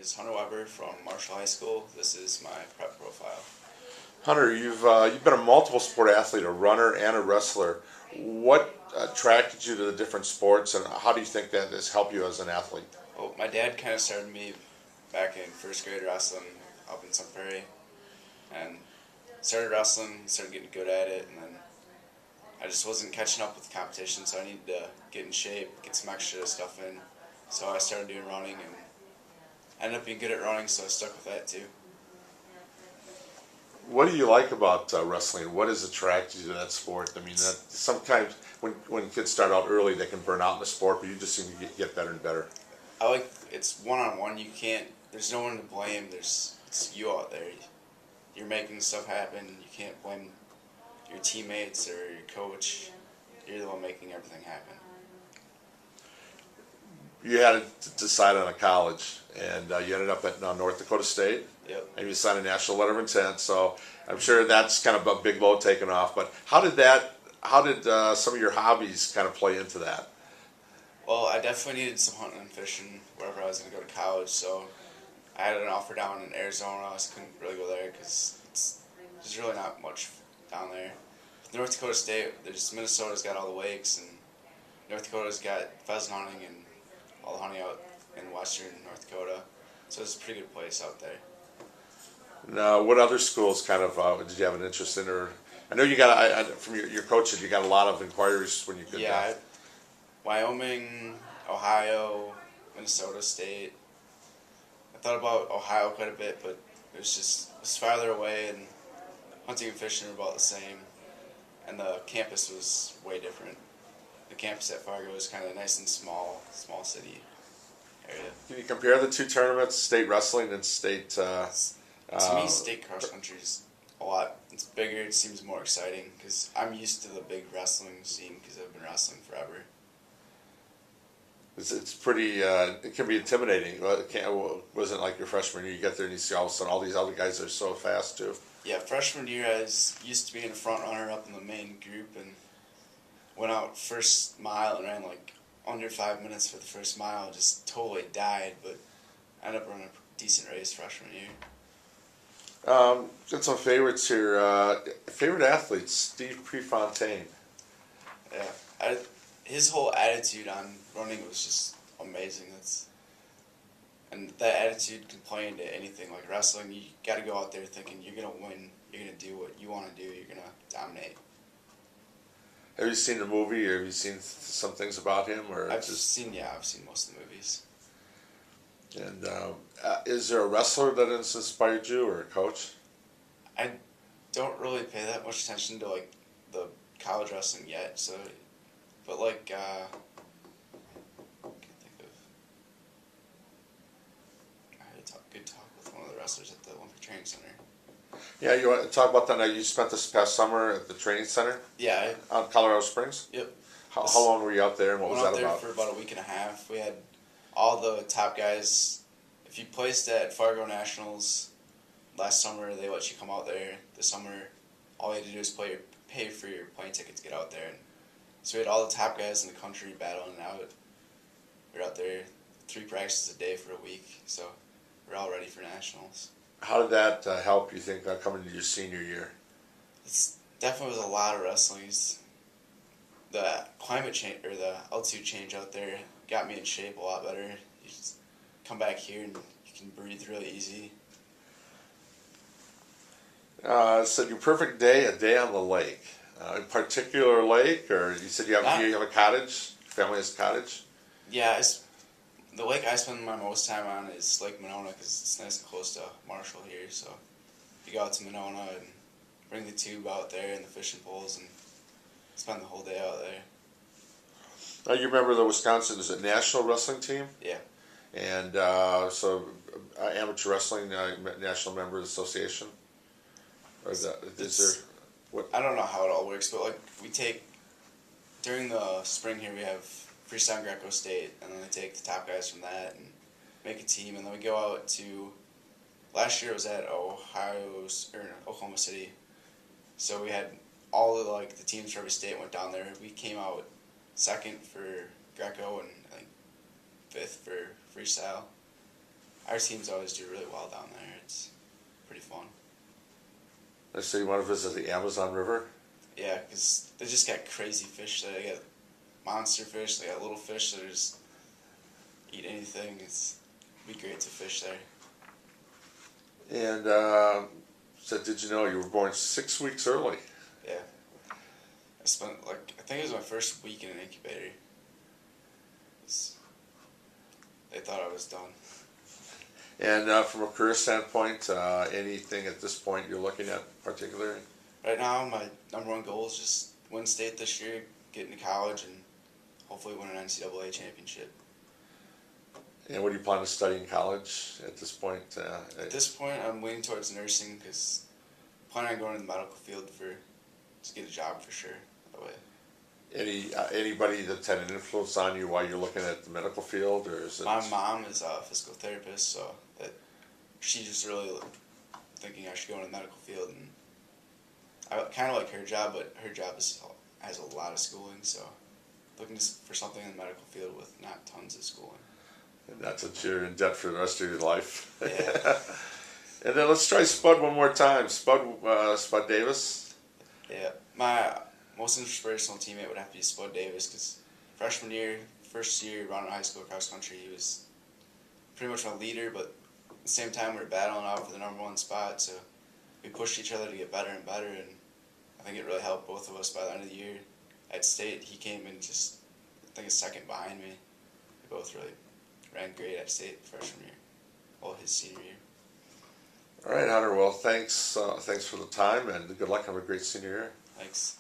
is Hunter Weber from Marshall High School. This is my prep profile. Hunter, you've been a multiple sport athlete, a runner and a wrestler. What attracted you to the different sports, and how do you think that has helped you as an athlete? Well, my dad kind of started me back in first grade wrestling up in Sun Prairie, and started wrestling, started getting good at it, and then I just wasn't catching up with the competition, so I needed to get in shape, get some extra stuff in. So I started doing running and ended up being good at running, so I stuck with that too. What do you like about wrestling? What has attracted you to that sport? I mean, that sometimes when kids start out early, they can burn out in the sport, but you just seem to get better and better. I like it's one-on-one. You can't. There's no one to blame. It's you out there. You're making stuff happen. You can't blame your teammates or your coach. You're the one making everything happen. You had to decide on a college, and you ended up at North Dakota State. Yep. And you signed a national letter of intent. So I'm sure that's kind of a big load taken off. But how did some of your hobbies kind of play into that? Well, I definitely needed some hunting and fishing wherever I was going to go to college. So I had an offer down in Arizona. I just couldn't really go there because there's really not much down there. North Dakota State, Minnesota's got all the lakes, and North Dakota's got pheasant hunting and all the hunting out in western North Dakota. So it's a pretty good place out there. Now, what other schools kind of did you have an interest in? Or I know you got from your coaches, you got a lot of inquiries when you could. Yeah, Wyoming, Ohio, Minnesota State. I thought about Ohio quite a bit, but it's farther away, and hunting and fishing are about the same, and the campus was way different. The campus at Fargo is kind of nice and small city area. Can you compare the two tournaments, state wrestling and state? To me, state cross country is a lot. It's bigger. It seems more exciting because I'm used to the big wrestling scene because I've been wrestling forever. It's pretty. It can be intimidating. Wasn't like your freshman year. You get there and you see all of a sudden all these other guys are so fast too. Yeah, freshman year I used to be in a front runner up in the main group and went out first mile and ran like under 5 minutes for the first mile. Just totally died, but I ended up running a decent race freshman year. Got some favorites here. Favorite athletes, Steve Prefontaine. Yeah, his whole attitude on running was just amazing. And that attitude can play into anything. Like wrestling, you got to go out there thinking you're gonna win. You're gonna do what you want to do. You're gonna dominate. Have you seen the movie, or have you seen some things about him, or I've seen most of the movies. And is there a wrestler that has inspired you, or a coach? I don't really pay that much attention to like the college wrestling yet, but like I can't think of. I had a good talk with one of the wrestlers at the Olympic Training Center. Yeah, you want to talk about that now? You spent this past summer at the training center? Yeah. On Colorado Springs? Yep. How long were you out there, and what was that about? We went out there for about a week and a half. We had all the top guys. If you placed at Fargo Nationals last summer, they let you come out there. This summer, all you had to do is pay for your plane ticket to get out there. And so we had all the top guys in the country battling it out. We were out there 3 practices a day for a week, so we're all ready for Nationals. How did that help, you think, coming into your senior year? It's definitely was a lot of wrestling. The climate change, or the altitude change out there got me in shape a lot better. You just come back here and you can breathe really easy. So your perfect day, a day on the lake. A particular lake, or you said you have a cottage? Your family has a cottage? Yeah, the lake I spend my most time on is Lake Monona because it's nice and close to Marshall here. So you go out to Monona and bring the tube out there and the fishing poles and spend the whole day out there. Now you remember the Wisconsin, is it national wrestling team? Yeah. And so amateur wrestling national member association? Or is there what? I don't know how it all works, but like during the spring here we have Freestyle Greco State, and then they take the top guys from that and make a team, and then we go out to. Last year it was at Oklahoma City, so we had all of the teams for every state went down there. We came out second for Greco and I think 5th for freestyle. our teams always do really well down there. It's pretty fun. Let's say you want to visit the Amazon River. Yeah, because they just got crazy fish there. They got monster fish. They got little fish that just eat anything. It'd be great to fish there. And so did you know you were born 6 weeks early? Yeah. I think it was my first week in an incubator. They thought I was done. And from a career standpoint, anything at this point you're looking at particularly? Right now, my number one goal is just win state this year, get into college, and hopefully win an NCAA championship. And what do you plan to study in college at this point? At this point, I'm leaning towards nursing because I'm planning on going in the medical field to get a job for sure. That way. Anybody that's had an influence on you while you're looking at the medical field, or is it? My mom is a physical therapist, so she's just really thinking I should go into the medical field, and I kind of like her job, but her job has a lot of schooling, so looking for something in the medical field with not tons of schooling. And that's what you're in debt for the rest of your life. Yeah. And then let's try Spud one more time. Spud Davis. Yeah, my most inspirational teammate would have to be Spud Davis because freshman year, first year running high school cross country, he was pretty much my leader, but at the same time we were battling out for the number one spot, so we pushed each other to get better and better, and I think it really helped both of us by the end of the year. At state, he came in just, I think, a second behind me. We both really ran great at state freshman year, well, his senior year. All right, Hunter. Well, thanks for the time, and good luck. Have a great senior year. Thanks.